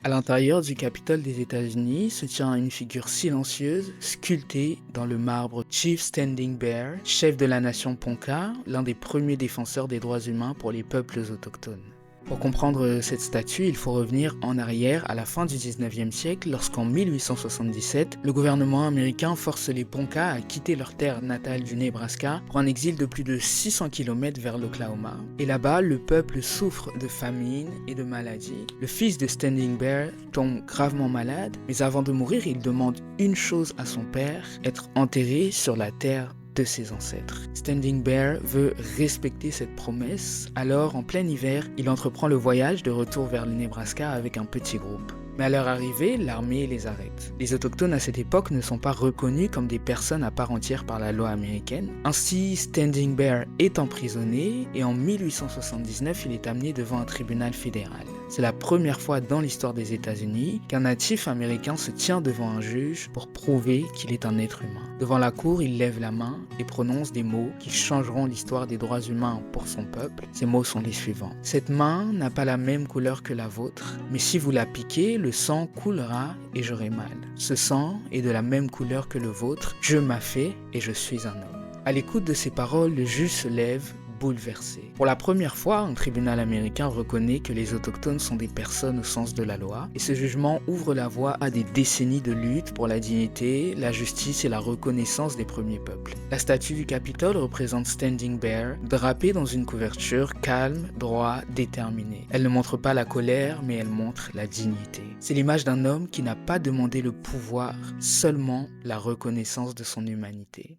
À l'intérieur du Capitole des États-Unis se tient une figure silencieuse, sculptée dans le marbre Chief Standing Bear, chef de la nation Ponca, l'un des premiers défenseurs des droits humains pour les peuples autochtones. Pour comprendre cette statue, il faut revenir en arrière à la fin du 19e siècle lorsqu'en 1877, le gouvernement américain force les Ponca à quitter leur terre natale du Nebraska pour un exil de plus de 600 km vers l'Oklahoma. Et là-bas, le peuple souffre de famine et de maladie. Le fils de Standing Bear tombe gravement malade, mais avant de mourir, il demande une chose à son père, être enterré sur la terre de ses ancêtres. Standing Bear veut respecter cette promesse, alors en plein hiver, il entreprend le voyage de retour vers le Nebraska avec un petit groupe. Mais à leur arrivée, l'armée les arrête. Les autochtones à cette époque ne sont pas reconnus comme des personnes à part entière par la loi américaine. Ainsi, Standing Bear est emprisonné et en 1879, il est amené devant un tribunal fédéral. C'est la première fois dans l'histoire des États-Unis qu'un natif américain se tient devant un juge pour prouver qu'il est un être humain. Devant la cour, il lève la main et prononce des mots qui changeront l'histoire des droits humains pour son peuple. Ces mots sont les suivants. Cette main n'a pas la même couleur que la vôtre, mais si vous la piquez, le sang coulera et j'aurai mal. Ce sang est de la même couleur que le vôtre, Dieu m'a fait et je suis un homme. À l'écoute de ces paroles, le juge se lève, bouleversé. Pour la première fois, un tribunal américain reconnaît que les autochtones sont des personnes au sens de la loi, et ce jugement ouvre la voie à des décennies de lutte pour la dignité, la justice et la reconnaissance des premiers peuples. La statue du Capitole représente Standing Bear, drapé dans une couverture calme, droit, déterminé. Elle ne montre pas la colère, mais elle montre la dignité. C'est l'image d'un homme qui n'a pas demandé le pouvoir, seulement la reconnaissance de son humanité.